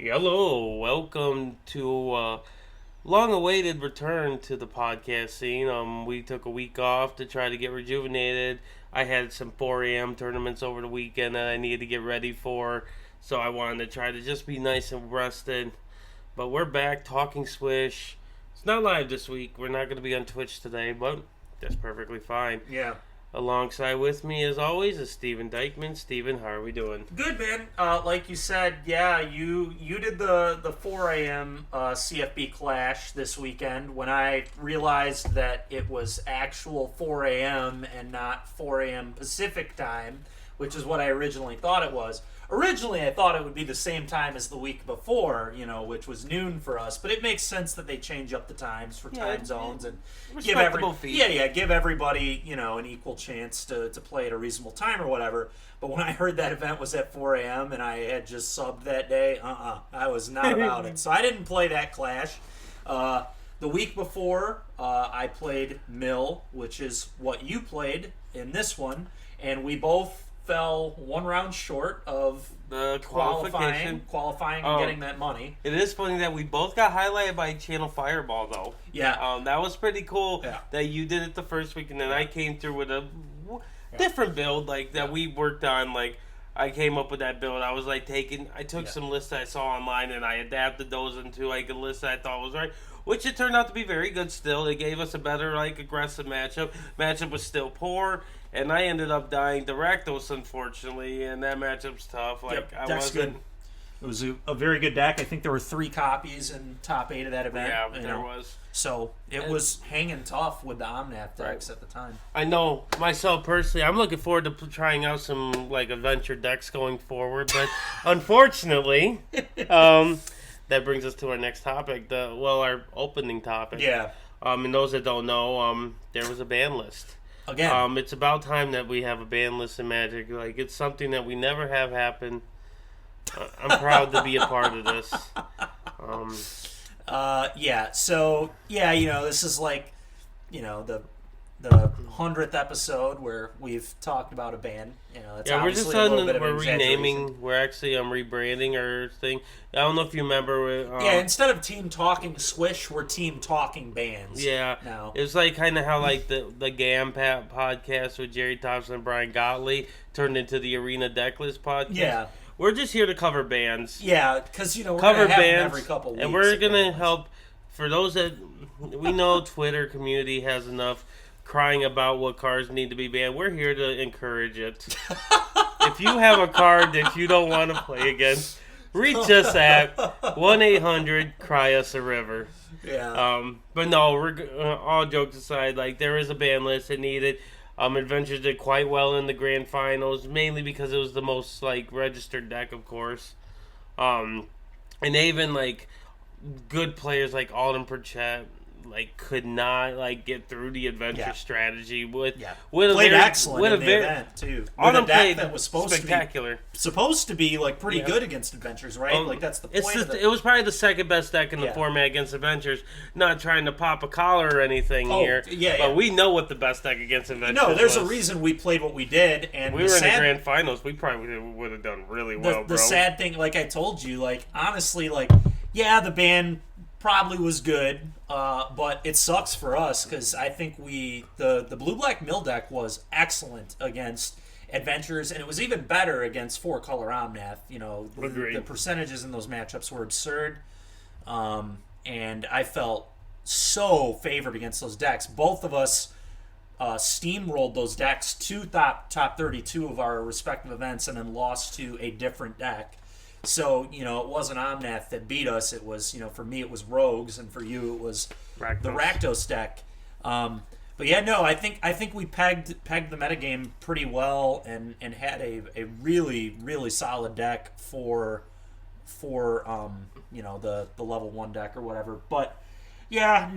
Hello, welcome to long-awaited return to the podcast scene. We took a week off to try to get rejuvenated. I had some 4 a.m. tournaments over the weekend that I needed to get ready for, so I wanted to try to just be nice and rested. But we're back talking Swish. It's not live this week. We're not going to be on Twitch today, but that's perfectly fine. Yeah. Alongside with me, as always, is Stephen Dykman. Stephen, how are we doing? Good, man. Like you said, yeah, you did the 4 a.m. CFB Clash this weekend when I realized that it was actual 4 a.m. and not 4 a.m. Pacific time, which is what I originally thought it was. Originally, I thought it would be the same time as the week before, which was noon for us. But it makes sense that they change up the times for time zones and give everybody, an equal chance to play at a reasonable time or whatever. But when I heard that event was at 4 a.m. and I had just subbed that day, I was not about it. So I didn't play that Clash. The week before, I played Mill, which is what you played in this one, and we both fell one round short of the qualifying and getting that money. It is funny that we both got highlighted by Channel Fireball, though. Yeah. That was pretty cool that you did it the first week, and then I came through with a different build that we worked on. I came up with that build. I was I took some lists that I saw online, and I adapted those into a list that I thought was right, which it turned out to be very good still. It gave us a better, aggressive matchup. Matchup was still poor. And I ended up dying to Rakdos, unfortunately, and that matchup's tough. Deck's good. It was a very good deck. I think there were 3 copies in top 8 of that event. Yeah, there was. So it was hanging tough with the Omnath decks at the time. I know. Myself, personally, I'm looking forward to trying out some, adventure decks going forward. But, unfortunately, that brings us to our next topic, our opening topic. Yeah. And those that don't know, there was a ban list. Again. It's about time that we have a ban list in Magic. It's something that we never have happen. I'm proud to be a part of this. This is the 100th episode where we've talked about a ban. We're just we're renaming. We're actually rebranding our thing. I don't know if you remember. Instead of Team Talking Swish, we're Team Talking Bans. Yeah, now it's kind of how the GAM podcast with Jerry Thompson and Brian Gottlieb turned into the Arena Decklist podcast. Yeah. We're just here to cover bands. Yeah, because we're cover gonna have bands them every couple weeks, and we're gonna help. For those that we know, Twitter community has enough crying about what cards need to be banned. We're here to encourage it. If you have a card that you don't want to play against, reach us at 1-800-CRY-US-A-RIVER. Yeah. But no, we're all jokes aside. There is a ban list that needed. Adventures did quite well in the grand finals, mainly because it was the most registered deck, of course. And even good players like Alden Pritchett could not get through the adventure strategy with played excellent in the event too. Alden played that was supposed spectacular. To be pretty good against adventures, right? That's the point. It was probably the second best deck in the format against adventures. Not trying to pop a collar or anything here. But we know what the best deck against adventures. No, there's a reason we played what we did, and we were in the grand finals. We probably would have done really well. The sad thing, like I told you, honestly, the band probably was good, but it sucks for us because I think the blue-black mill deck was excellent against adventures, and it was even better against 4-color Omnath. The percentages in those matchups were absurd, and I felt so favored against those decks. Both of us steamrolled those decks to top 32 of our respective events and then lost to a different deck. So, it wasn't Omnath that beat us. It was, for me, it was Rogues, and for you, it was the Rakdos deck. I think we pegged the metagame pretty well and had a really, really solid deck for the level 1 deck or whatever. But, here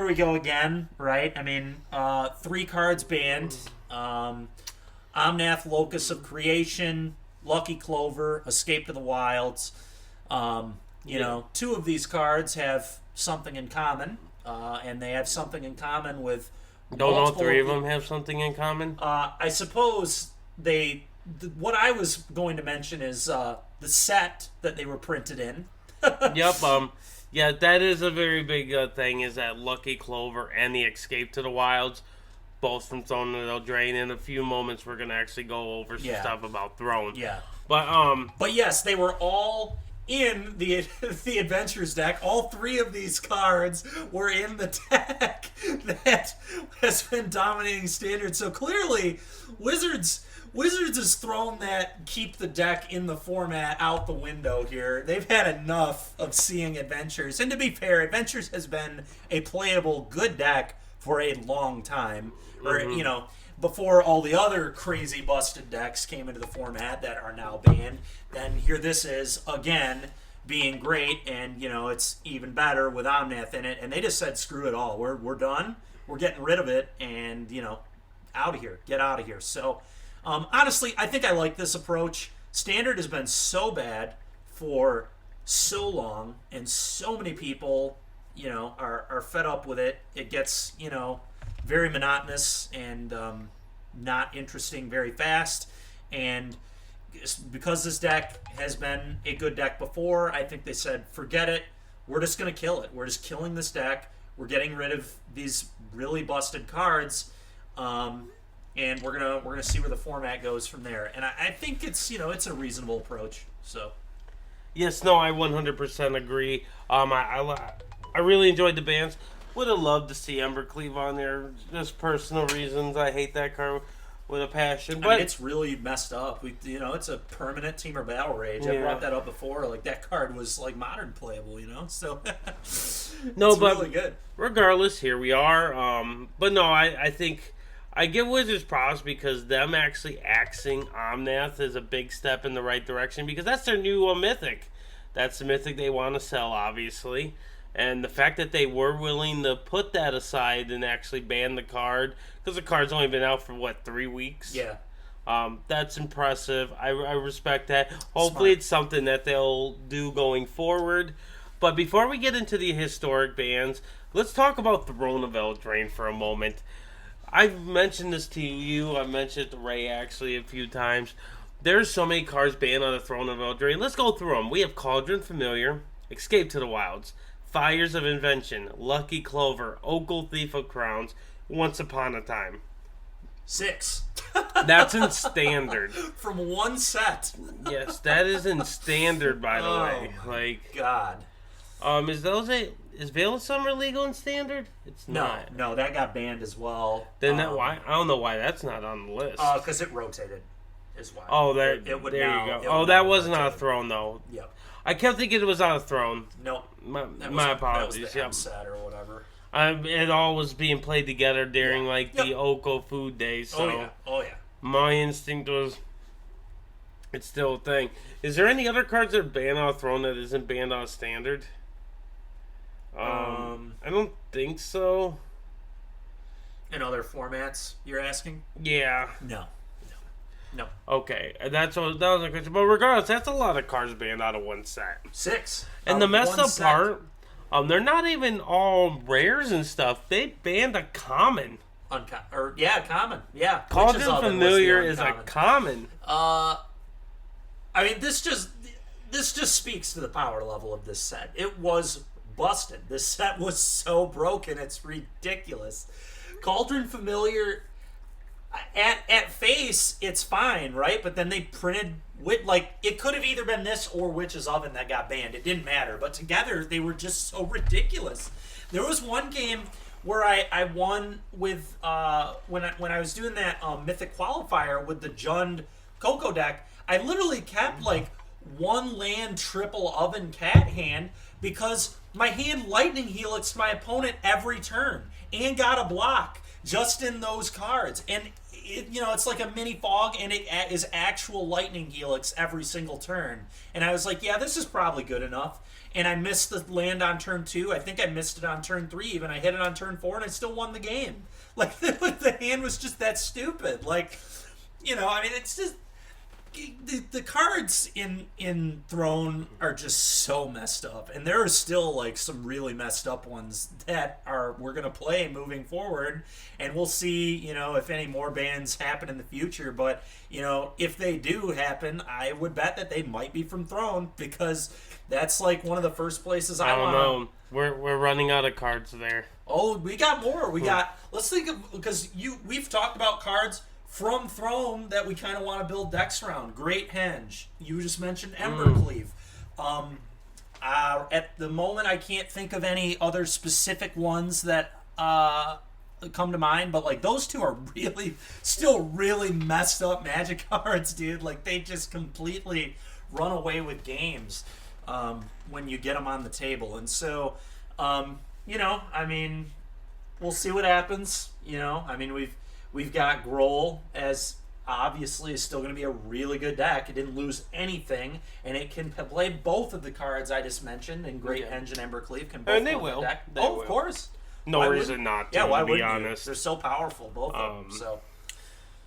we go again, right? 3 cards banned. Omnath, Locus of Creation, Lucky Clover, Escape to the Wilds. 2 of these cards have something in common, and they have something in common with. Don't all 3 of them have something in common? I suppose what I was going to mention is the set that they were printed in. Yep. Yeah, that is a very big thing. Is that Lucky Clover and the Escape to the Wilds, both from Throne of the Drain. In a few moments, we're gonna actually go over some stuff about Throne. Yeah. But yes, they were all in the Adventures deck. All 3 of these cards were in the deck that has been dominating Standard. So clearly, Wizards has thrown that keep the deck in the format out the window here. They've had enough of seeing Adventures. And to be fair, Adventures has been a playable good deck for a long time. Or, before all the other crazy busted decks came into the format that are now banned, then here this is, again, being great, and, it's even better with Omnath in it, and they just said, screw it all, we're done, we're getting rid of it, and, out of here, get out of here. So, honestly, I think I like this approach. Standard has been so bad for so long, and so many people, are fed up with it. It gets, very monotonous and not interesting very fast. And because this deck has been a good deck before, I think they said, forget it. We're just going to kill it. We're just killing this deck. We're getting rid of these really busted cards. And we're gonna see where the format goes from there. And I think it's it's a reasonable approach. So yes, no, I 100% agree. I really enjoyed the bans. Would have loved to see Embercleave on there. Just personal reasons. I hate that card with a passion. But it's really messed up. It's a permanent Teamer Battle Rage. I brought that up before. Like, that card was like modern playable. So no, but really good. Regardless, here we are. But no, I think I give Wizards props because them actually axing Omnath is a big step in the right direction because that's their new mythic. That's the mythic they want to sell, obviously. And the fact that they were willing to put that aside and actually ban the card, because the card's only been out for, 3 weeks? Yeah. That's impressive. I respect that. Hopefully it's something that they'll do going forward. But before we get into the historic bans, let's talk about Throne of Eldraine for a moment. I've mentioned this to you. I've mentioned it to Ray, actually, a few times. There's so many cards banned on the Throne of Eldraine. Let's go through them. We have Cauldron Familiar, Escape to the Wilds, Fires of Invention, Lucky Clover, Ogle Thief of Crowns, Once Upon a Time. 6. That's in Standard. From one set. Yes, that is in Standard, by the way. Like, God. Is Veil of Summer legal in Standard? It's not. No, that got banned as well. Then why? I don't know why that's not on the list. Because it rotated, is why. Oh, there you go. That wasn't on a Throne though. Yep. I kept thinking it was on a Throne. Nope. My apologies. That was the set or whatever. It all was being played together during the Oko food days. So Oh yeah. My instinct was it's still a thing. Is there any other cards that are banned on a Throne that isn't banned on a Standard? I don't think so. In other formats, you're asking? Yeah. No. Okay, that was a question. But regardless, that's a lot of cards banned out of one set. 6. And the messed up part, they're not even all rares and stuff. They banned a common. Common. Yeah. Cauldron Familiar is a common. I mean, this just speaks to the power level of this set. It was busted. This set was so broken, it's ridiculous. Cauldron Familiar, at face, it's fine, right? But then they printed it could have either been this or Witch's Oven that got banned. It didn't matter. But together, they were just so ridiculous. There was one game where I won with when I was doing that Mythic Qualifier with the Jund Coco deck. I literally kept one land triple Oven Cat hand because my hand Lightning Helixed my opponent every turn and got a block just in those cards. And it's like a mini fog, and it is actual Lightning Helix every single turn. And I was like, yeah, this is probably good enough. And I missed the land on turn 2. I think I missed it on turn 3 even. I hit it on turn 4, and I still won the game. The hand was just that stupid. It's just... the cards in Throne are just so messed up, and there are still like some really messed up ones that we're gonna play moving forward, and we'll see if any more bans happen in the future. But if they do happen, I would bet that they might be from Throne, because that's like one of the first places I don't want. know. We're running out of cards there. Oh, we got more. Let's think of, because we've talked about cards from Throne that we kind of want to build decks around. Great Henge. You just mentioned Embercleave. At the moment, I can't think of any other specific ones that come to mind, but like those two are still really messed up Magic cards, dude. Like they just completely run away with games when you get them on the table. And so, we'll see what happens. We've got Grohl as obviously is still going to be a really good deck. It didn't lose anything, and it can play both of the cards I just mentioned. And Great Henge and Embercleave can both. And they will. Deck. They of will. course. No reason not to. Why to be wouldn't honest, you? They're so powerful, both of them. So.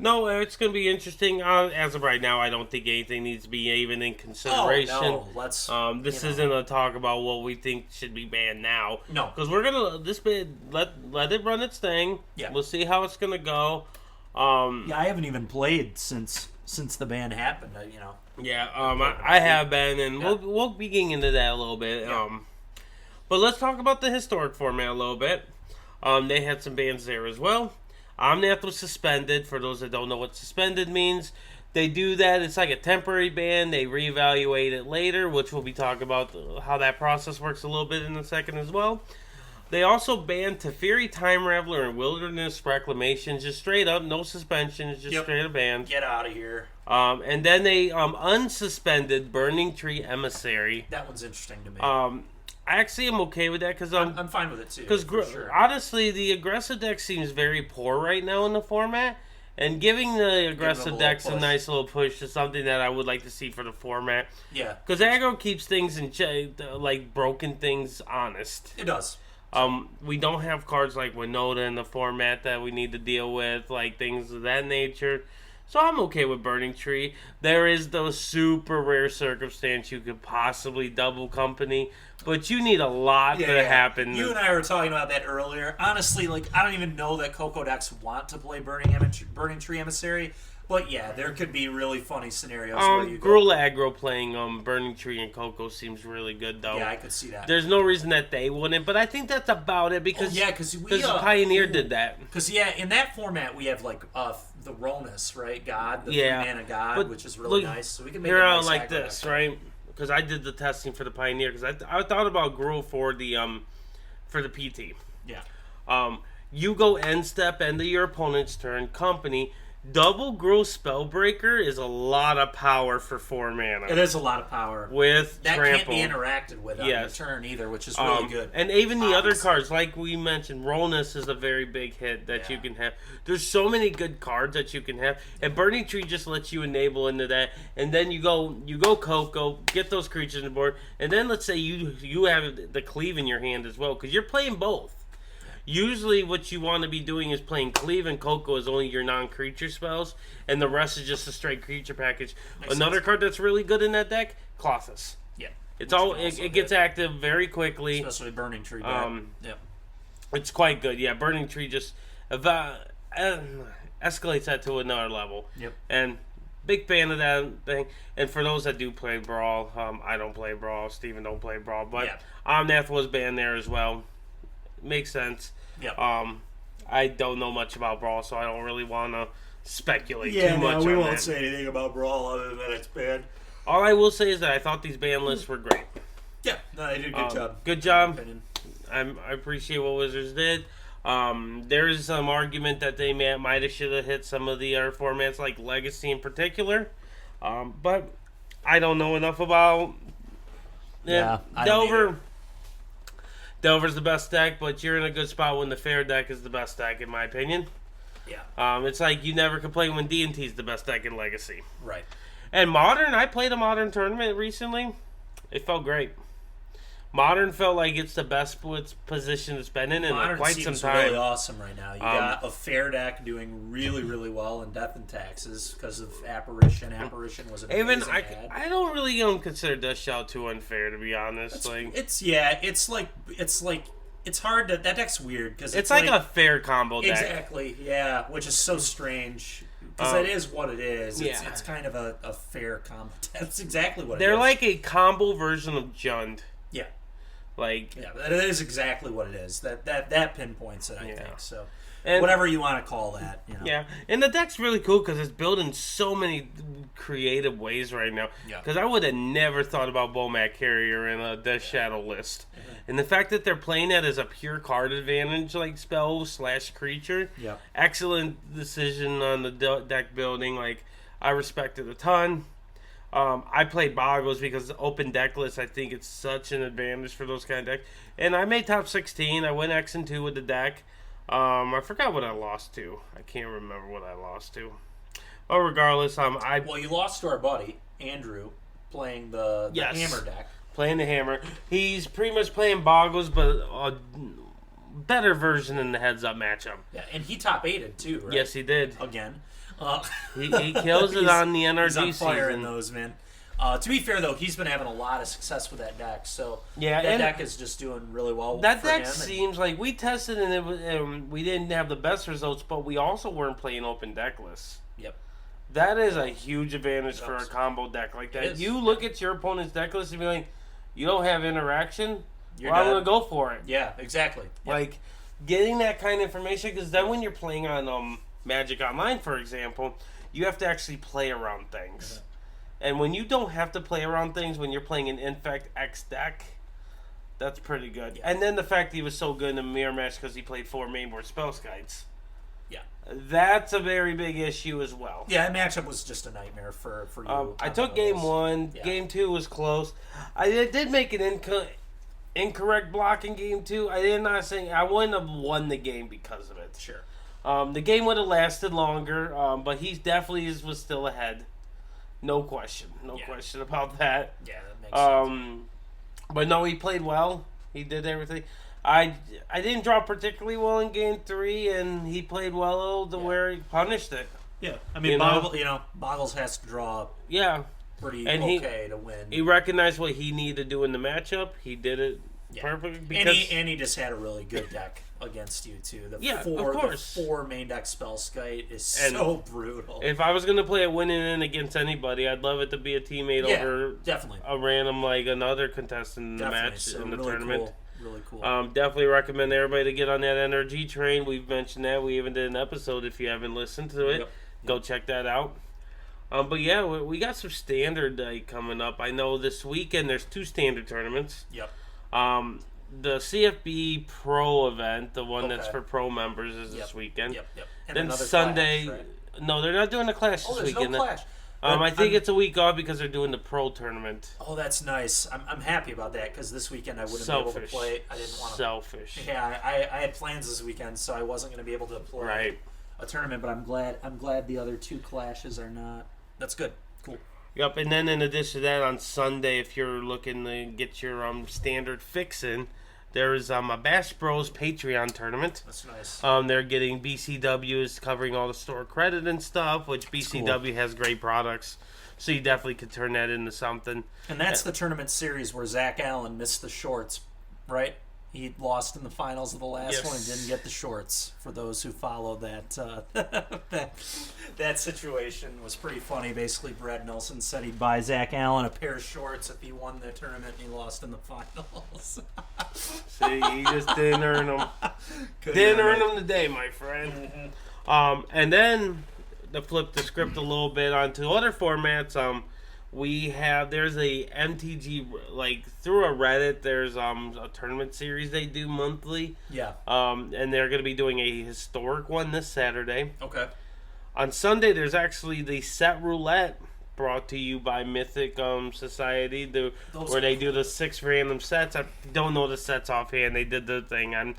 No, it's going to be interesting. As of right now, I don't think anything needs to be even in consideration. Oh, no. Let's. This isn't a talk about what we think should be banned now. No, because we're gonna let it run its thing. Yeah, we'll see how it's gonna go. I haven't even played since the ban happened. Yeah, I have been, and we'll be getting into that a little bit. Yeah. But let's talk about the historic format a little bit. They had some bans there as well. Omnath was suspended. For those that don't know what suspended means, they do that. It's like a temporary ban. They reevaluate it later, which we'll be talking about how that process works a little bit in a second as well. They also banned Teferi, Time Raveler, and Wilderness Reclamation. Just straight up, no suspensions, just straight up banned. Get out of here. And then they unsuspended Burning Tree Emissary. That one's interesting to me. I actually am okay with that because I'm fine with it too. Because honestly, the aggressive deck seems very poor right now in the format, and giving the aggressive decks a nice little push is something that I would like to see for the format. Yeah, because aggro keeps things in like broken things honest. It does. We don't have cards like Winota in the format that we need to deal with, like things of that nature. So I'm okay with Burning Tree. There is the super rare circumstance you could possibly double company, but you need a lot to happen. You and I were talking about that earlier. Honestly, I don't even know that Coco decks want to play Burning Tree Emissary. But yeah, there could be really funny scenarios where you Gruul aggro playing Burning Tree and Coco seems really good though. Yeah, I could see that. There's no reason that they wouldn't, but I think that's about it because because Pioneer did that. Because in that format we have the Ronus, right? God, the 3-mana God, which is really nice. So we can make it nice like this, right? Because I did the testing for the Pioneer because I thought about Gruul for the PT. Yeah. You go end step, end of your opponent's turn, company. Double Gruul Spellbreaker is a lot of power for 4 mana. It is a lot of power. With that trample. Can't be interacted with on your turn either, which is really good. And even the other cards, like we mentioned, Ronus is a very big hit that you can have. There's so many good cards that you can have. And Burning Tree just lets you enable into that. And then you go Coco, get those creatures on the board. And then let's say you have the Cleave in your hand as well, because you're playing both. Usually what you want to be doing is playing Cleave and Coco as only your non-creature spells, and the rest is just a straight creature package. Another card that's really good in that deck, Colossus. Yeah. It gets active very quickly. Especially Burning Tree. It's quite good. Yeah, Burning Tree just escalates that to another level. Yep. And big fan of that thing. And for those that do play Brawl, I don't play Brawl. Steven don't play Brawl. But Omnath was banned there as well. Makes sense. Yep. I don't know much about Brawl, so I don't really want to speculate too much on that. we won't say anything about Brawl other than it's banned. All I will say is that I thought these ban lists were great. Yeah, no, they did a good job. Good job. I appreciate what Wizards did. There is some argument that they might have should have hit some of the other formats, like Legacy in particular. But I don't know enough about Delver. Delver's the best deck, but you're in a good spot when the fair deck is the best deck, in my opinion. Yeah. It's like you never complain when D&T is the best deck in Legacy. Right. And Modern, I played a Modern tournament recently. It felt great. Modern felt like it's the best position it's been in Modern quite seems some time. really awesome right now. You got a fair deck doing really, really well in Death and Taxes because of Apparition. Apparition was an Even amazing ad. I don't really consider Death Shout too unfair, to be honest. It's hard to, that deck's weird because it's like a fair combo deck. Exactly, yeah, which is so strange because that is what it is. It's kind of a fair combo. That's exactly what it is. They're like a combo version of Jund. Yeah. Yeah, that is exactly what it is. That pinpoints it, I think. So, and whatever you want to call that, Yeah, and the deck's really cool because it's built in so many creative ways right now. Yeah. Because I would have never thought about Bomat Carrier in a Death Shadow list, and the fact that they're playing that as a pure card advantage, like spell / creature. Yeah. Excellent decision on the deck building. Like, I respect it a ton. I played Boggles because open deck list, I think it's such an advantage for those kind of decks. And I made top 16. I went X and 2 with the deck. I forgot what I lost to. I can't remember what I lost to. But regardless, Well, you lost to our buddy, Andrew, playing the Hammer deck. Playing the Hammer. He's pretty much playing Boggles, but a better version in the heads-up matchup. Yeah, and he top 8'd too, right? Yes, he did. Again. He kills it on the NRG he's on fire season. in those, man. To be fair, though, he's been having a lot of success with that deck, so that deck is just doing really well. That for deck him seems like we tested and we didn't have the best results, but we also weren't playing open deck lists. Yep. That is a huge advantage for a combo deck like that. You look at your opponent's deck list and be like, you don't have interaction? I'm going to go for it. Yeah, exactly. Yep. Like, getting that kind of information, because then when you're playing on Magic Online, for example, you have to actually play around things. Mm-hmm. And when you don't have to play around things, when you're playing an Infect X deck, that's pretty good. Yeah. And then the fact that he was so good in the mirror match because he played 4 mainboard spell skites. Yeah. That's a very big issue as well. Yeah, that matchup was just a nightmare for you. I took game 1. Yeah. Game 2 was close. I did make an incorrect block in game 2. I wouldn't have won the game because of it. Sure. The game would have lasted longer, but he definitely was still ahead. No question. No question about that. Yeah, that makes sense. But no, he played well. He did everything. I didn't draw particularly well in game 3, and he played well to where he punished it. Yeah, I mean, Boggles has to draw pretty to win. He recognized what he needed to do in the matchup. He did it perfect. Because and he just had a really good deck against you, too. Of course. The 4 main deck spell skite is so brutal. If I was going to play a winning in against anybody, I'd love it to be a teammate over definitely a random, another contestant in the match, in the tournament. Cool. Really cool. Definitely recommend everybody to get on that NRG train. We've mentioned that. We even did an episode. If you haven't listened to it, go check that out. But yeah, we got some standard coming up. I know this weekend there's 2 standard tournaments. Yep. The CFB Pro event, the one that's for pro members, is this weekend. Yep. And then Sunday, Clash, right? No, they're not doing a Clash this weekend. No Clash. I think it's a week off because they're doing the pro tournament. Oh, that's nice. I'm happy about that because this weekend I wouldn't be able to play. I didn't want to. Selfish. Yeah, I had plans this weekend, so I wasn't going to be able to play a tournament. But I'm glad the other 2 clashes are not. That's good. Cool. Yep, and then in addition to that, on Sunday, if you're looking to get your standard fix in, there's a Bash Bros Patreon tournament. That's nice. They're getting BCW is covering all the store credit and stuff, which BCW has great products. So you definitely could turn that into something. And that's the tournament series where Zach Allen missed the shorts, right? He lost in the finals of the last one and didn't get the shorts. For those who follow that, that situation was pretty funny. Basically, Brad Nelson said he'd buy Zach Allen a pair of shorts if he won the tournament and he lost in the finals. See, he just didn't earn them. Didn't earn them today, my friend. Mm-hmm. And then to flip the script a little bit onto other formats, there's a MTG, through a Reddit, there's a tournament series they do monthly. Yeah. And they're going to be doing a historic one this Saturday. Okay. On Sunday, there's actually the Set Roulette brought to you by Mythic Society, where they do the 6 random sets. I don't know the sets offhand. They did the thing. I'm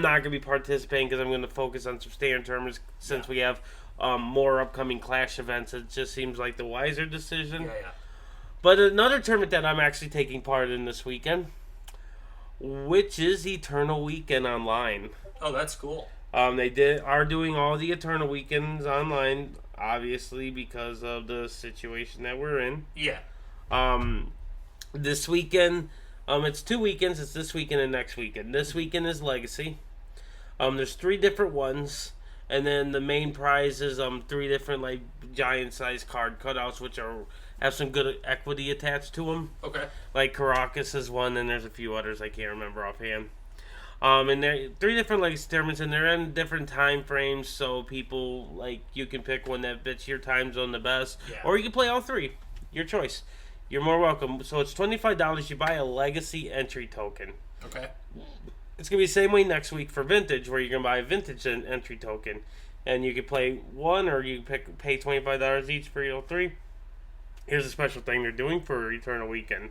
not going to be participating because I'm going to focus on some standard tournaments since we have more upcoming Clash events. It just seems like the wiser decision. Yeah. But another tournament that I'm actually taking part in this weekend, which is Eternal Weekend Online. Oh, that's cool. They are doing all the Eternal Weekends online, obviously because of the situation that we're in. Yeah. This weekend, it's 2 weekends. It's this weekend and next weekend. This weekend is Legacy. There's 3 different ones, and then the main prize is 3 different like giant size card cutouts, which have some good equity attached to them. Okay. Like Caracas is one, and there's a few others I can't remember offhand. And they're 3 different Legacy tournaments, and they're in different time frames, so people like you can pick one that fits your time zone the best, or you can play all 3. Your choice. You're more welcome. So it's $25. You buy a Legacy entry token. Okay. It's going to be the same way next week for Vintage, where you're going to buy a Vintage entry token. And you can play one, or you can pay $25 each for your 3. Here's a special thing they're doing for Eternal Weekend.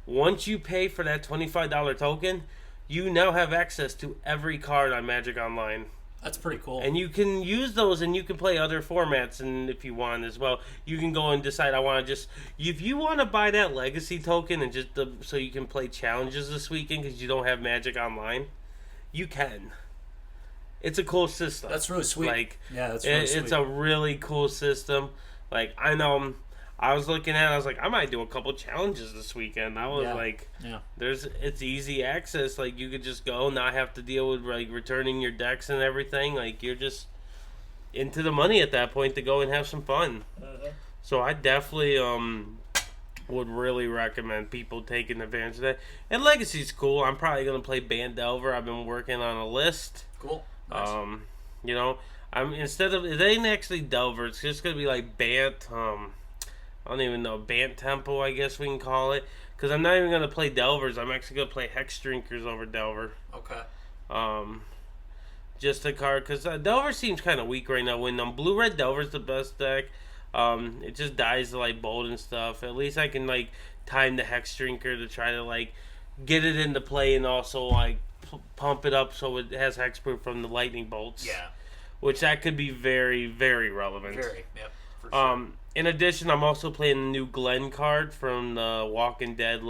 Once you pay for that $25 token, you now have access to every card on Magic Online. That's pretty cool. And you can use those, and you can play other formats, and if you want as well, you can go and decide. I want to just, if you want to buy that Legacy token and just so you can play challenges this weekend because you don't have Magic Online, you can. It's a cool system. That's really sweet. Like, yeah, that's really sweet. It's a really cool system. Like, I know. I was looking at it, I was like, I might do a couple challenges this weekend. I was it's easy access. Like, you could just go, not have to deal with, like, returning your decks and everything. Like, you're just into the money at that point to go and have some fun. So I definitely would really recommend people taking advantage of that. And Legacy's cool. I'm probably going to play Bant Delver. I've been working on a list. Cool. Nice. You know, instead of, it ain't actually Delver. It's just going to be like Bant, I don't even know, Bant Temple, I guess we can call it. Because I'm not even going to play Delvers. I'm actually going to play Hex Drinkers over Delver. Okay. Just a card. Because Delver seems kind of weak right now. When Blue-Red Delver's the best deck, it just dies to, like, Bolt and stuff. At least I can, like, time the Hex Drinker to try to, like, get it into play and also, like, pump it up so it has Hexproof from the Lightning Bolts. Yeah. Which that could be very, very relevant. Very, yep. For sure. In addition, I'm also playing the new Glenn card from the Walking Dead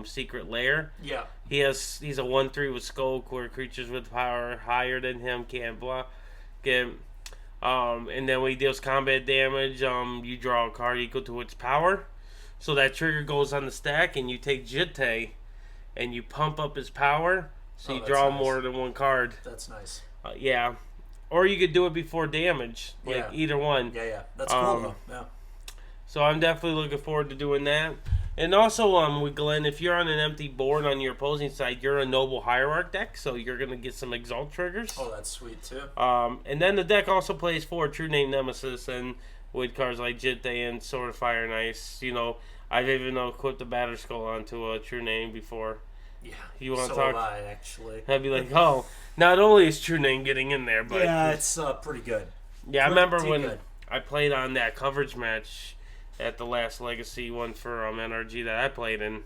Secret Lair. Yeah. He's a 1/3 with Skulk, where creatures with power higher than him can't block. And then when he deals combat damage, you draw a card equal to its power. So that trigger goes on the stack, and you take Jitte, and you pump up his power, so you draw more than one card. That's nice. Yeah. Or you could do it before damage. Like, either one. Yeah. That's cool, though. Yeah. So I'm definitely looking forward to doing that. And also, with Glenn, if you're on an empty board on your opposing side, you're a Noble Hierarch deck, so you're going to get some Exalt triggers. Oh, that's sweet, too. And then the deck also plays 4 True Name Nemesis, and with cards like Jitte and Sword of Fire and Ice. You know, I've even equipped the Batter Skull onto a True Name before. Yeah, you want to so talk? Have I, actually. I'd be like, oh, not only is True Name getting in there, but... Yeah, it's pretty good. Yeah, I remember when I played on that coverage match at the last Legacy one for NRG that I played in.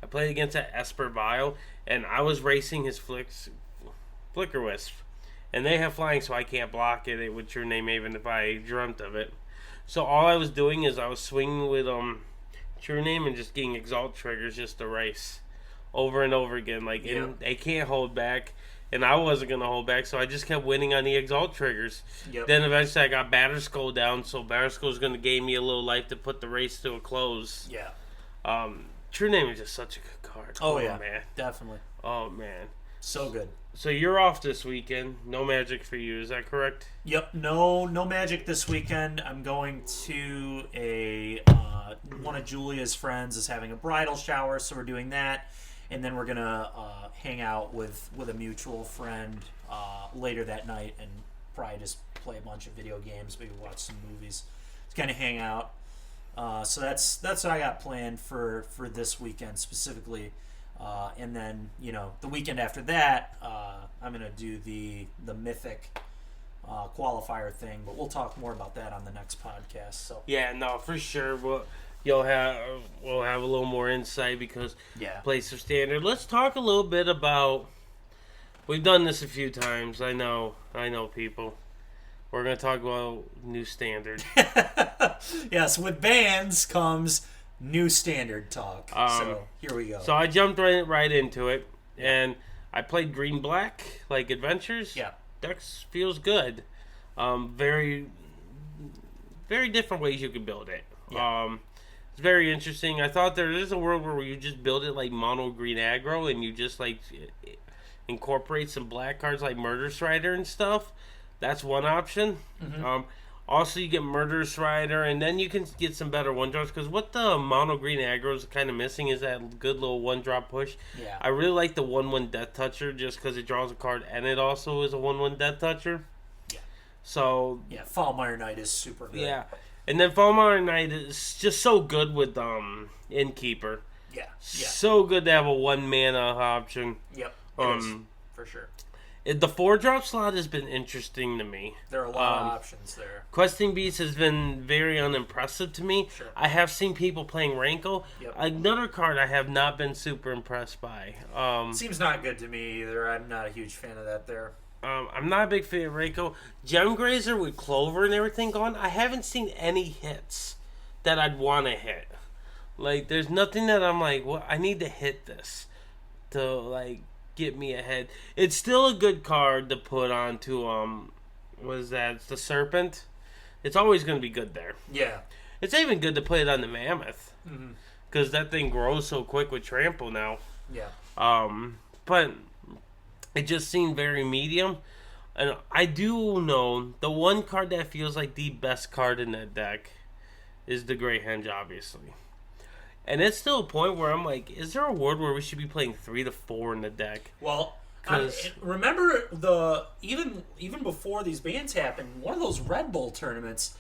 I played against that Esper Vile, and I was racing his Flicker Wisp. And they have flying, so I can't block it with True Name, even if I dreamt of it. So all I was doing is I was swinging with True Name and just getting Exalt triggers just to race over and over again. Like, and they can't hold back. And I wasn't going to hold back, so I just kept winning on the Exalt triggers. Yep. Then eventually I got Batter Skull down, so Batter Skull was going to gain me a little life to put the race to a close. Yeah. True Name is just such a good card. Oh yeah, man. Definitely. Oh, man. So good. So you're off this weekend. No Magic for you, is that correct? Yep. No Magic this weekend. I'm going to one of Julia's friends is having a bridal shower, so we're doing that. And then we're going to hang out with a mutual friend later that night and probably just play a bunch of video games, maybe watch some movies. Just kind of hang out. So that's what I got planned for this weekend specifically. And then, the weekend after that, I'm going to do the Mythic qualifier thing. But we'll talk more about that on the next podcast. So yeah, no, for sure. We'll have a little more insight because place of standard. Let's talk a little bit about. We've done this a few times. I know, people. We're gonna talk about new standard. Yes, with bans comes New standard talk. So here we go. So I jumped right into it, and I played green black like adventures. Yeah, Dex feels good. Very, very different ways you can build it. Yeah. It's very interesting. I thought there is a world where you just build it like mono green aggro, and you just like incorporate some black cards like Murder Strider and stuff. That's one option. Mm-hmm. Also, you get Murderous Rider, and then you can get some better one-drops, because what the mono green aggro is kind of missing is that good little one-drop push. Yeah. I really like the 1/1 Death Toucher, just because it draws a card, and it also is a 1/1 Death Toucher. Yeah. So... yeah, Fallmire Knight is super good. yeah. And then Fallmire Knight is just so good with Innkeeper. Yeah. So good to have a 1-mana option. Yep, it is, for sure. The 4-drop slot has been interesting to me. There are a lot of options there. Questing Beast has been very unimpressive to me. Sure. I have seen people playing Rankle. Yep. Another card I have not been super impressed by. Seems not good to me either. I'm not a huge fan of that there. I'm not a big fan of Rankle. Gemgrazer with Clover and everything gone, I haven't seen any hits that I'd want to hit. Like, there's nothing that I'm like, well, I need to hit this to, like, get me ahead. It's still a good card to put onto what is that? It's the Serpent. It's always going to be good there. Yeah. It's even good to put it on the Mammoth, because Mm-hmm. that thing grows so quick with Trample now. Yeah. But it just seemed very medium. And I do know the one card that feels like the best card in that deck is the Grey Henge, obviously. And it's still a point where I'm like, is there a world where we should be playing 3 to 4 in the deck? Well, Because remember even before these bans happened, one of those Red Bull tournaments,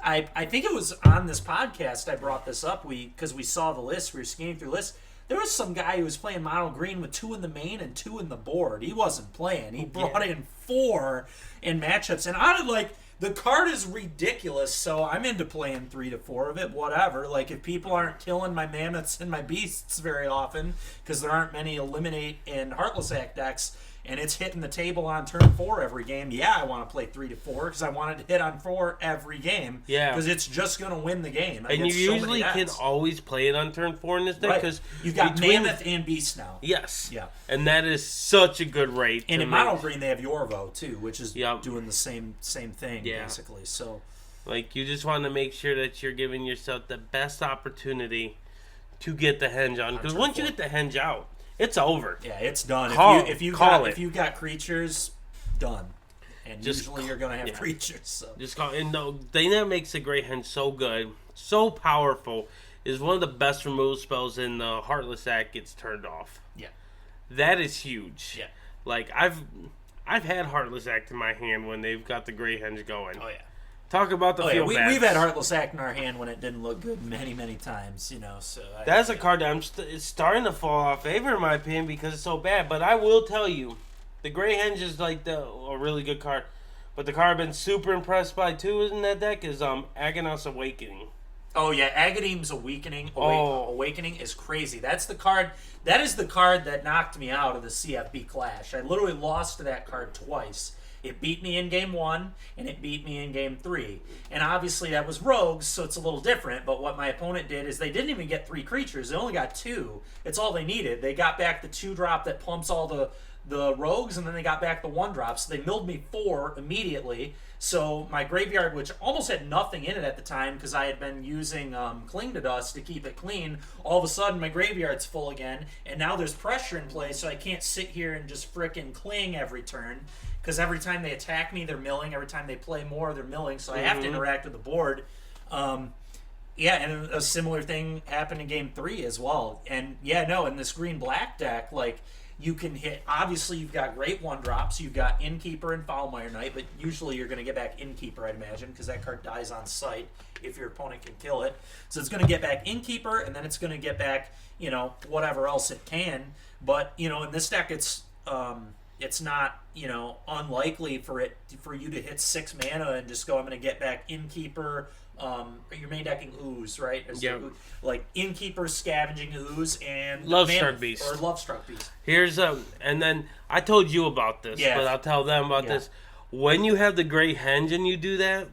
I think it was on this podcast I brought this up because we saw the list, we were scanning through lists. There was some guy who was playing mono green with 2 in the main and 2 in the board. He wasn't playing. He brought in 4 in matchups, and I like. The card is ridiculous, so I'm into playing 3 to 4 of it, whatever. Like, if people aren't killing my Mammoths and my Beasts very often, because there aren't many Eliminate and Heartless Act decks, and it's hitting the table on turn 4 every game, yeah, I want to play 3 to 4, because I want it to hit on 4 every game. Yeah. Because it's just going to win the game. And you usually can always play it on turn 4 in this deck, because you've got Mammoth and Beast now. Yes. Yeah. And that is such a good rate. And in mono green, they have Yorvo, too, which is Yep. doing the same thing, Yeah. basically. So, like, you just want to make sure that you're giving yourself the best opportunity to get the Henge on. Because once you get the Henge out, it's over. yeah, it's done. If you got creatures, done. And Just usually you're going to have creatures. So. Just call. And the thing that makes the Grey Henge so good, so powerful, is one of the best removal spells in the Heartless Act gets turned off. Yeah. That is huge. Yeah. Like, I've had Heartless Act in my hand when they've got the Grey Henge going. Oh, yeah. Talk about the feel bad. We've had Heartless Act in our hand when it didn't look good many, many times, So That's a card that it's starting to fall off favor in my opinion because it's so bad. But I will tell you, the Grey Henge is like a really good card. But the card I've been super impressed by too in that deck is Aghanos Awakening. Oh yeah, Agadeem's Awakening is crazy. That is the card that knocked me out of the CFB Clash. I literally lost to that card twice. It beat me in game 1, and it beat me in game 3. And obviously that was rogues, so it's a little different, but what my opponent did is they didn't even get 3 creatures. They only got 2. It's all they needed. They got back the 2-drop that pumps all the rogues, and then they got back the 1-drop. So they milled me 4 immediately. So my graveyard, which almost had nothing in it at the time because I had been using Cling to Dust to keep it clean, all of a sudden my graveyard's full again, and now there's pressure in play, so I can't sit here and just frickin' cling every turn. Because every time they attack me, they're milling. Every time they play more, they're milling. So I have to interact with the board. And a similar thing happened in Game 3 as well. And, in this green-black deck, like, you can hit... Obviously, you've got great 1-drops. You've got Innkeeper and Foulmire Knight, but usually you're going to get back Innkeeper, I'd imagine, because that card dies on sight if your opponent can kill it. So it's going to get back Innkeeper, and then it's going to get back, whatever else it can. But, in this deck, it's not, unlikely for you to hit 6 mana and just go, I'm going to get back Innkeeper. You're main decking Ooze, right? Yeah. Like Innkeeper, Scavenging Ooze, and Lovestruck Beast. Or Lovestruck Beast. Here's and then I told you about this, but I'll tell them about this. When you have the Grey Henge and you do that,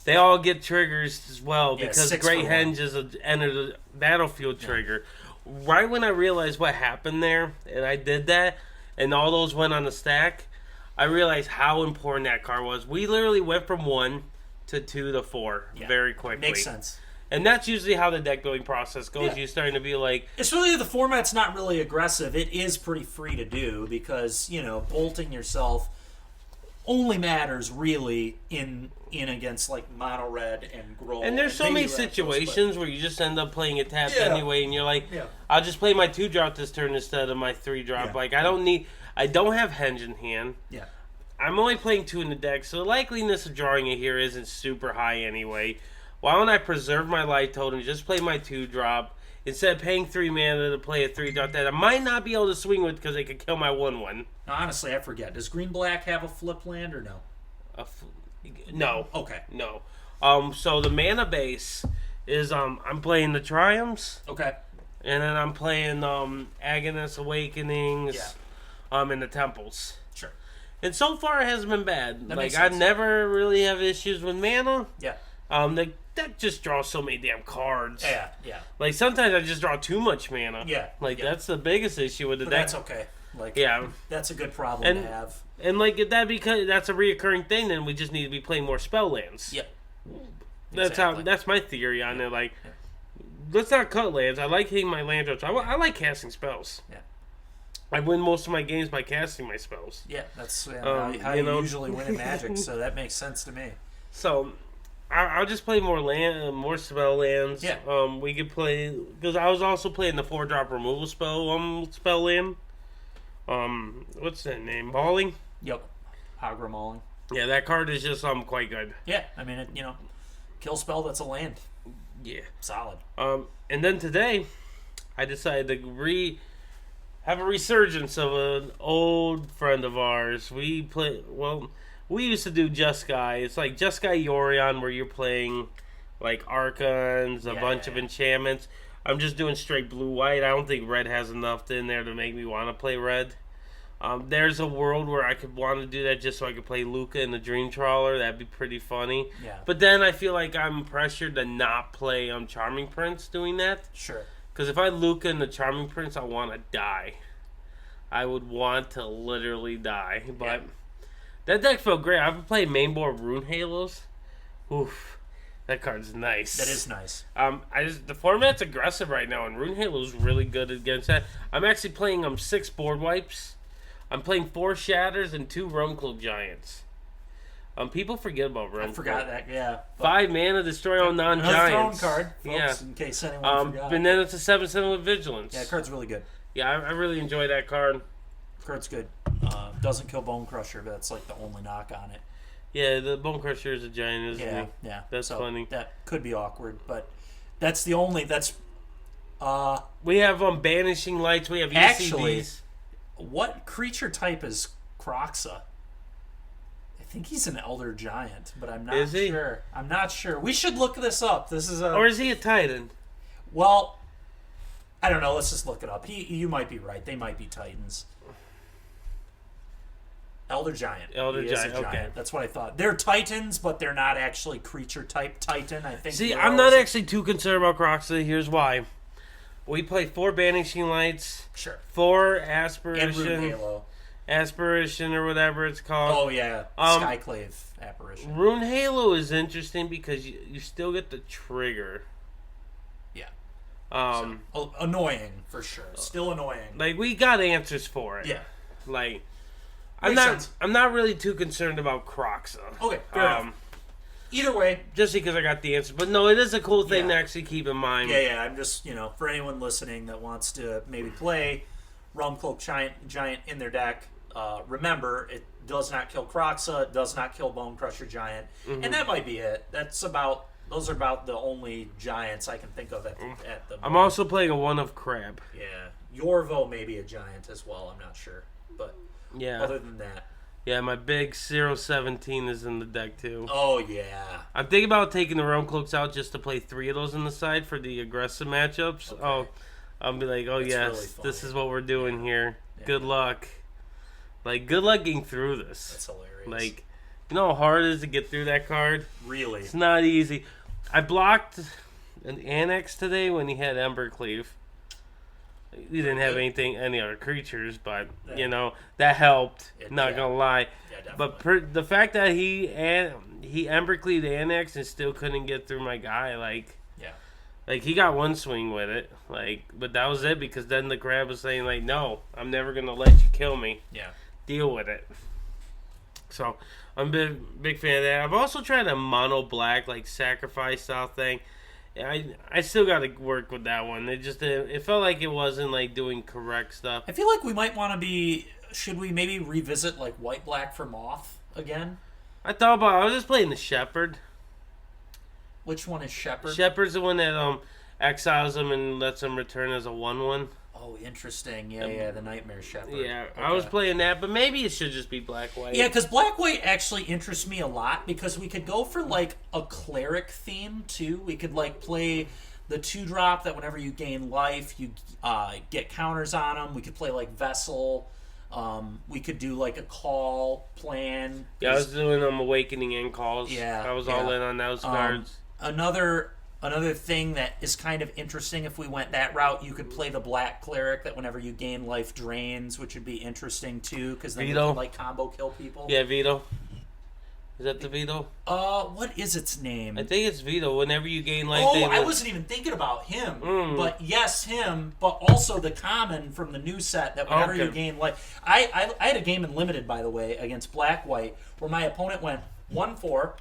they all get triggers as well Yeah, because 6 Great for Henge is a enter the battlefield trigger. Right when I realized what happened there, and I did that, and all those went on the stack, I realized how important that card was. We literally went from 1 to 2 to 4 very quickly. Makes sense. And that's usually how the deck building process goes. Yeah. You're starting to be like... It's really, the format's not really aggressive. It is pretty free to do because, bolting yourself only matters really in against like mono red and Grohl. And there's so many situations where you just end up playing it tapped anyway, and you're like, I'll just play my 2-drop this turn instead of my 3-drop. Like, I don't have Henge in hand. Yeah. I'm only playing 2 in the deck, so the likeliness of drawing it here isn't super high anyway. Why don't I preserve my life totem, just play my 2-drop, instead of paying 3 mana to play a 3-drop that I might not be able to swing with because they could kill my 1/1. Honestly, I forget. Does green-black have a flip land or no? No. Okay. No. So the mana base is I'm playing the Triumphs. Okay. And then I'm playing Agonist Awakenings. And the Temples. Sure. And so far it hasn't been bad. That like makes I sense. never really have issues with mana. Yeah. The deck just draws so many damn cards. Yeah. Yeah. Like sometimes I just draw too much mana. Yeah. Like that's the biggest issue with the But deck. that's okay. Like that's a good problem to have. And like that because that's a reoccurring thing, then we just need to be playing more spell lands. Yep. That's my theory on it. Like let's not cut lands. I like hitting my land drops. I like casting spells. Yeah. I win most of my games by casting my spells. Yeah, that's how you usually win in Magic, so that makes sense to me. So, I'll just play more spell lands. Yeah. We could play because I was also playing the 4-drop removal spell land. What's that name? Mauling. Yep. Hagra Mauling. Yeah, that card is just quite good. Yeah, I mean kill spell that's a land. Yeah. Solid. And then today, I decided to have a resurgence of an old friend of ours. We used to do Just Guy. It's like Just Guy Yorion, where you're playing like Archons, a bunch of enchantments. I'm just doing straight blue-white. I don't think red has enough in there to make me want to play red. There's a world where I could want to do that just so I could play Luca in the Dream Trawler. That'd be pretty funny. Yeah. But then I feel like I'm pressured to not play Charming Prince doing that. Sure. Because if I Luca in the Charming Prince, I want to die. I would want to literally die. But that deck felt great. I've been playing main board Rune Halos. Oof. That card's nice. That is nice. The format's aggressive right now, and Rune Halo's really good against that. I'm actually playing 6 board wipes. I'm playing 4 Shatters and 2 Rumcloak Giants. People forget about Rumcloak. I forgot that, yeah. 5 mana, destroy all non-giants. Throne card, folks, in case anyone forgot. And then it's a 7/7 with Vigilance. Yeah, that card's really good. Yeah, I really enjoy that card. Card's good. Doesn't kill Bone Crusher, but that's like the only knock on it. Yeah, the Bone Crusher is a giant, isn't he? Yeah. That's funny. That could be awkward, but that's the only. We have Banishing Lights. We have ECDs. Actually, what creature type is Croxa? I think he's an Elder Giant, but I'm not sure. I'm not sure. We should look this up. Or is he a Titan? Well, I don't know. Let's just look it up. You might be right. They might be Titans. Elder Giant. Okay. That's what I thought. They're Titans, but they're not actually creature type Titan. I think. See, I'm not actually too concerned about Croxa. Here's why. We play 4 Banishing Lights. Sure. 4 Aspiration. And Rune Halo. Aspiration or whatever it's called. Oh, yeah. Skyclave Apparition. Rune Halo is interesting because you still get the trigger. Yeah. Annoying, for sure. Still annoying. Like, we got answers for it. Yeah. Like, I'm not really too concerned about Croxa. Okay, fair enough. Either way. Just because I got the answer. But no, it is a cool thing to actually keep in mind. Yeah, I'm just, for anyone listening that wants to maybe play Rumcloak Giant in their deck, remember, it does not kill Croxa, it does not kill Bone Crusher Giant, and that might be it. Those are about the only giants I can think of at the moment. I'm also playing a 1 of Crab. Yeah. Yorvo may be a giant as well, I'm not sure. But other than that. Yeah, my big 0-17 is in the deck too. Oh, yeah. I'm thinking about taking the Rumcloaks out just to play 3 of those on the side for the aggressive matchups. Okay. I'll be like, that's yes, really this is what we're doing here. Yeah. Good luck. Like, good luck getting through this. That's hilarious. Like, You know how hard it is to get through that card? Really? It's not easy. I blocked an Annex today when he had Embercleave. He didn't have any other creatures, but, that helped. Not going to lie. Yeah, but the fact that he Embercleaved Annex and still couldn't get through my guy, like, he got one swing with it, but that was it, because then the crab was saying, like, no, I'm never going to let you kill me. Yeah. Deal with it. So, I'm a big fan of that. I've also tried a mono black, sacrifice style thing. I still got to work with that one. It felt like it wasn't, doing correct stuff. I feel like we might want to be... Should we maybe revisit, white-black for Moth again? I was just playing the Shepherd. Which one is Shepherd? Shepherd's the one that exiles him and lets him return as a 1/1. Oh, interesting. Yeah, the Nightmare Shepherd. Yeah, okay. I was playing that, but maybe it should just be black-white. Yeah, because black-white actually interests me a lot, because we could go for, a cleric theme, too. We could, play the 2-drop that whenever you gain life, you get counters on them. We could play, Vessel. We could do, a call plan. Yeah, I was doing Awakening and calls. Yeah. I was all in on those cards. Another thing that is kind of interesting, if we went that route, you could play the black cleric that whenever you gain life drains, which would be interesting too, because then Vito. you can combo kill people. Yeah, Vito. Is that the Vito? What is its name? I think it's Vito. Whenever you gain life, I wasn't even thinking about him. But yes, him. But also the common from the new set that whenever you gain life. I had a game in limited, by the way, against black white, where my opponent went 1/4,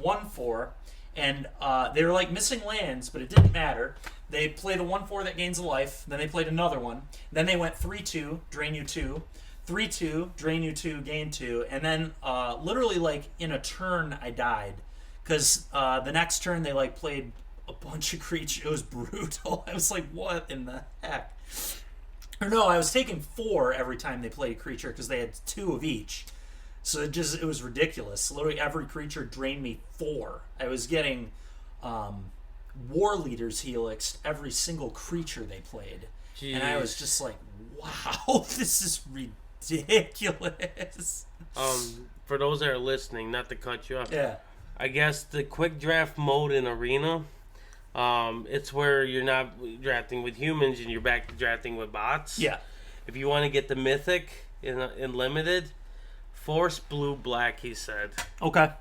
1/4. And they were missing lands, but it didn't matter. They played a 1/4 that gains a life. Then they played another one. Then they went 3/2, drain you 2. 3/2, drain you 2, gain 2. And then literally in a turn, I died. Because the next turn they played a bunch of creatures. It was brutal. I was like, what in the heck? Or no, I was taking 4 every time they played a creature because they had 2 of each. So it was ridiculous. Literally every creature drained me 4. I was getting War Leader's Helix every single creature they played. Jeez. And I was just like, wow, this is ridiculous. For those that are listening, not to cut you off. Yeah. I guess the quick draft mode in Arena, it's where you're not drafting with humans and you're back to drafting with bots. Yeah. If you want to get the Mythic in Limited... Force blue-black, he said. Okay.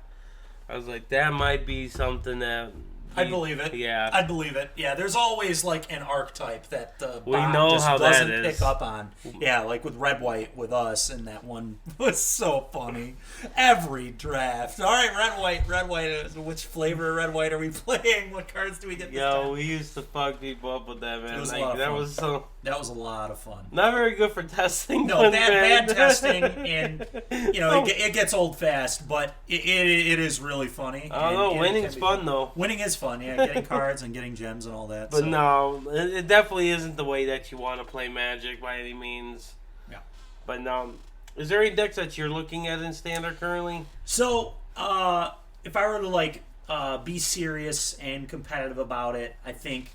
I was like, that might be something that... I'd believe it. Yeah. I'd believe it. Yeah, there's always, an archetype that the we bot know just how doesn't that is. pick up on. Yeah, with red-white with us, and that one was so funny. Every draft. All right, red-white. Which flavor of red-white are we playing? What cards do we get this time? We used to fuck people up with that, man. It was a lot of fun. Was that was a lot of fun. Not very good for testing. No, bad testing, and it gets old fast, but it is really funny. I don't know. Winning's fun, though. Winning is fun, yeah. Getting cards and getting gems and all that. But no, it definitely isn't the way that you want to play Magic by any means. Yeah. But no, is there any decks that you're looking at in Standard currently? So, if I were to be serious and competitive about it, I think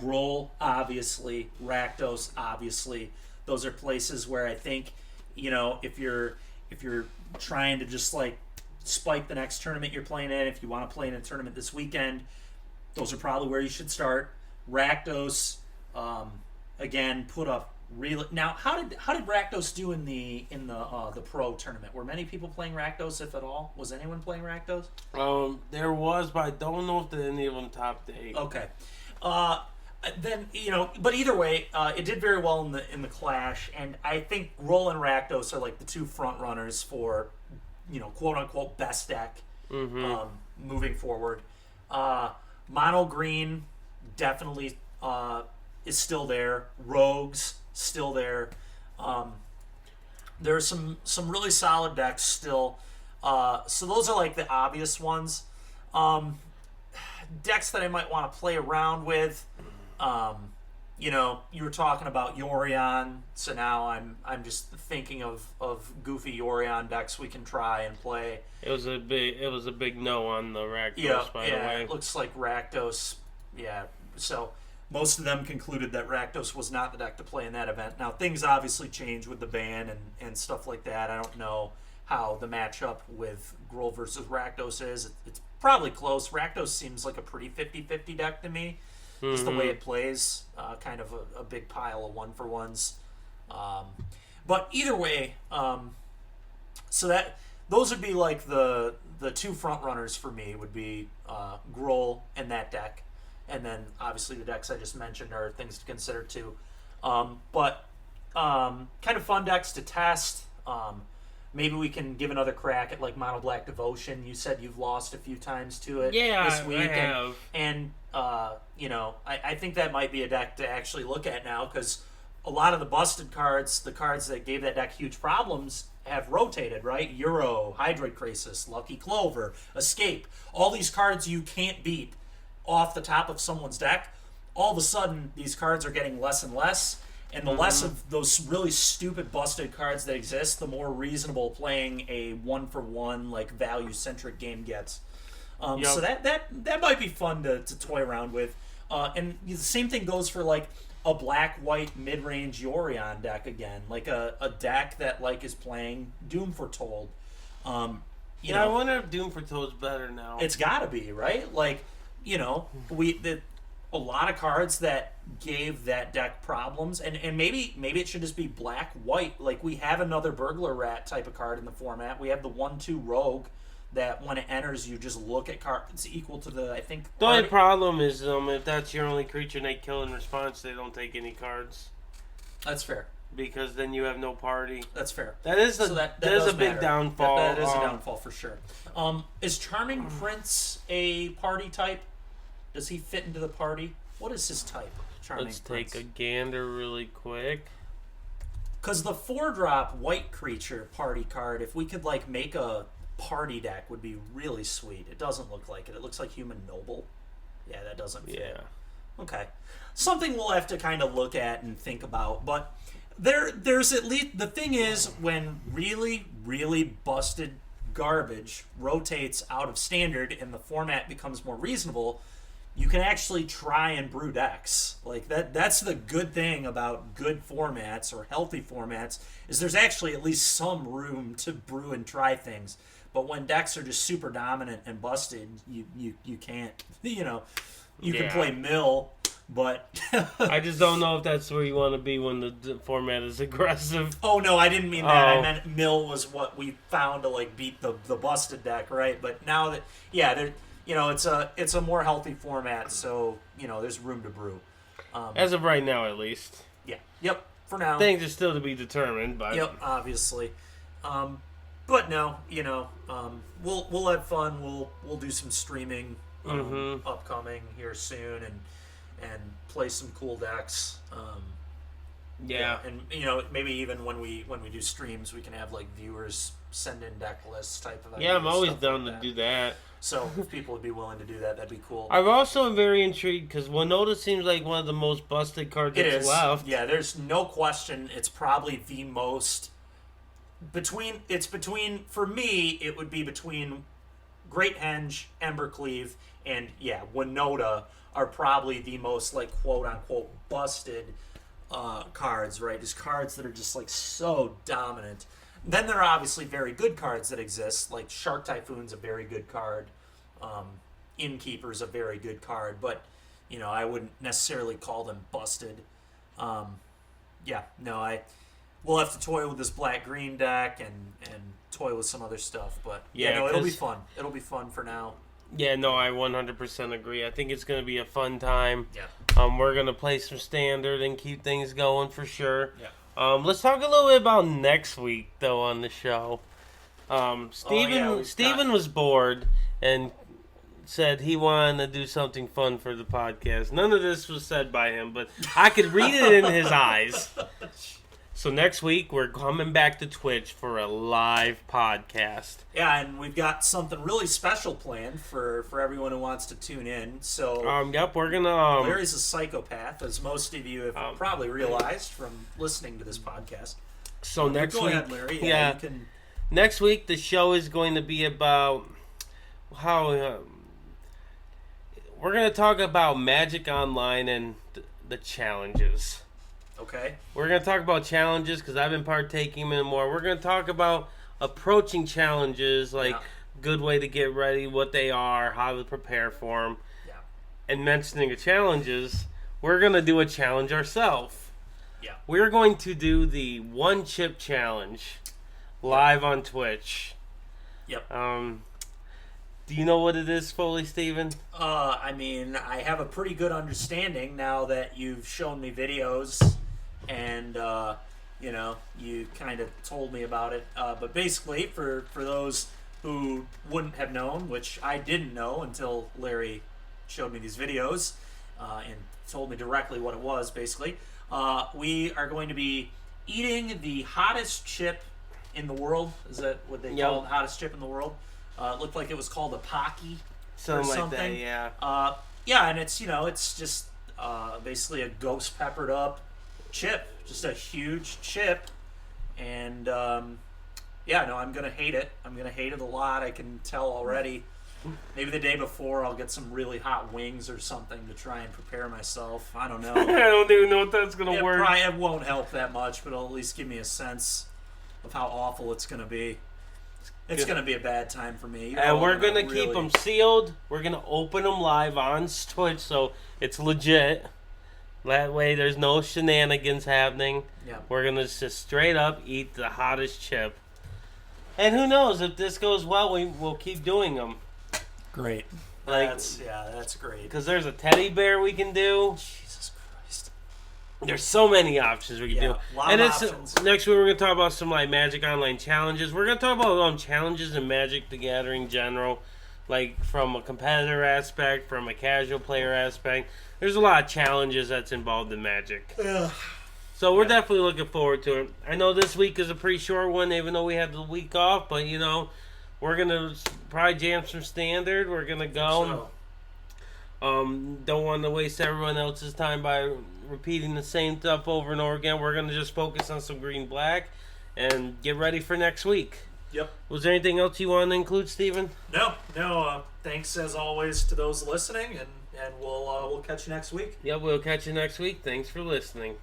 Gruul, obviously, Rakdos, obviously, those are places where I think, if you're trying to just spike the next tournament you're playing in, if you want to play in a tournament this weekend, those are probably where you should start. Rakdos, again, put up really. Now, how did Rakdos do in the pro tournament? Were many people playing Rakdos, if at all? Was anyone playing Rakdos? There was, but I don't know if any of them topped 8. Okay. Then but either way, it did very well in the Clash, and I think Gruul and Rakdos are the 2 front runners for quote unquote best deck moving forward. Mono green definitely is still there. Rogues still there. There are some really solid decks still. So those are the obvious ones. Decks that I might want to play around with. You were talking about Yorion, so now I'm just thinking of goofy Yorion decks we can try and play. It was a big no on the Rakdos, by the way. It looks like Rakdos. Yeah, so most of them concluded that Rakdos was not the deck to play in that event. Now things obviously change with the ban and stuff like that. I don't know how the matchup with Gruul versus Rakdos is. It's probably close. Rakdos seems like a pretty 50-50 deck to me. Just the way it plays, kind of a big pile of 1-for-1s. But either way, so that those would be like the two front runners for me would be Gruul and that deck, and then obviously the decks I just mentioned are things to consider too. But kind of fun decks to test. Maybe we can give another crack at like Mono Black Devotion. You said you've lost a few times to it this week. I have. And I think that might be a deck to actually look at now, because a lot of the busted cards, the cards that gave that deck huge problems, have rotated, right? Euro, Hydroid Crisis, Lucky Clover, Escape. All these cards you can't beat off the top of someone's deck. All of a sudden, these cards are getting less and less. And the less of those really stupid busted cards that exist, the more reasonable playing a 1-for-1 like value-centric game gets. So that might be fun to toy around with. And the same thing goes for like a black-white mid-range Yorion deck again, like a deck that like is playing Doom Foretold. I wonder if Doom Foretold's better now. It's got to be, right? Like, a lot of cards that gave that deck problems, and maybe it should just be black-white. Like, we have another Burglar Rat type of card in the format. We have the 1/2 Rogue that when it enters, you just look at cards equal to the, I think... The only problem is if that's your only creature and they kill in response, they don't take any cards. That's fair. Because then you have no party. That's fair. That is a big downfall. That is a downfall for sure. Is Charming Prince a party type? Does he fit into the party? What is his type? Charming Let's Prince. take a gander really quick. Because the 4-drop white creature party card, if we could like make a party deck, would be really sweet. It doesn't look like it. It looks like Human Noble. Yeah, that doesn't fit. Yeah. Okay. Something we'll have to kind of look at and think about. But there's at least... The thing is, when really, really busted garbage rotates out of standard and the format becomes more reasonable, you can actually try and brew decks. Like that's the good thing about good formats or healthy formats, is there's actually at least some room to brew and try things. But when decks are just super dominant and busted, you can't. You can play mill, but I just don't know if that's where you want to be when the format is aggressive. Oh no, I didn't mean that. I meant mill was what we found to like beat the busted deck, right? But now that it's a more healthy format, so there's room to brew. As of right now, at least. Yeah. Yep. For now. Things are still to be determined, but. Yep. Obviously. But no, we'll have fun. We'll do some streaming upcoming here soon, and play some cool decks. And maybe even when we do streams, we can have like viewers send in deck lists type of. Yeah, I'm always down to do that. So if people would be willing to do that, that'd be cool. I'm also very intrigued because Winota seems like one of the most busted cards that's left. Yeah, there's no question. It's probably the most for me, it would be between Great Henge, Embercleave, and Winota are probably the most like quote unquote busted cards, right? Just cards that are just like so dominant. Then there are obviously very good cards that exist, like Shark Typhoon's a very good card, Innkeeper's a very good card, but I wouldn't necessarily call them busted. We'll have to toy with this black-green deck and toy with some other stuff, but it'll be fun. It'll be fun for now. Yeah, no, I 100% agree. I think it's going to be a fun time. Yeah. We're going to play some standard and keep things going for sure. Yeah. Let's talk a little bit about next week, though, on the show. Steven was bored and said he wanted to do something fun for the podcast. None of this was said by him, but I could read it in his eyes. So next week, we're coming back to Twitch for a live podcast. Yeah, and we've got something really special planned for everyone who wants to tune in. So, we're gonna. Larry's a psychopath, as most of you have probably realized from listening to this podcast. So next week, ahead, Larry. You can... Next week, the show is going to be about how we're going to talk about Magic Online and the challenges. Okay. We're going to talk about challenges because I've been partaking in more. We're going to talk about approaching challenges, like Yeah. good way to get ready, what they are, how to prepare for them, Yeah. and mentioning the challenges, we're going to do a challenge ourselves. Yeah. We're going to do the one chip challenge live on Twitch. Yep. Do you know what it is fully, Steven? I mean, I have a pretty good understanding now that you've shown me videos and, you know, you kind of told me about it. But basically, for those who wouldn't have known, which I didn't know until Larry showed me these videos and told me directly what it was, basically, we are going to be eating the hottest chip in the world. Is that what they call it? The hottest chip in the world? It looked like it was called a Pocky. Something like that, yeah. Yeah, and it's, you know, it's just basically a ghost peppered up chip. Just a huge chip. And, yeah, no, I'm going to hate it. I'm going to hate it a lot. I can tell already. Maybe the day before I'll get some really hot wings or something to try and prepare myself. I don't know. I don't even know if that's going to work. It won't help that much, but it'll at least give me a sense of how awful it's going to be. It's going to be a bad time for me. And we're going to keep them sealed. We're going to open them live on Twitch, so it's legit. That way there's no shenanigans happening. Yeah. We're going to just straight up eat the hottest chip. And who knows, if this goes well, we'll keep doing them. Great. Like, that's great. Because there's a teddy bear we can do. Jesus Christ. There's so many options we can do. A lot and of options. Next week we're going to talk about some like Magic Online challenges. We're going to talk about challenges in Magic the Gathering in general. Like from a competitor aspect, from a casual player aspect. There's a lot of challenges that's involved in Magic. Ugh. So we're definitely looking forward to it. I know this week is a pretty short one, even though we had the week off. But, you know, we're going to probably jam some Standard. We're going to go. Don't want to waste everyone else's time by repeating the same stuff over and over again. We're going to just focus on some Green-Black and get ready for next week. Yep. Was there anything else you wanted to include, Steven? No. Thanks as always to those listening, and we'll catch you next week. Yep, we'll catch you next week. Thanks for listening.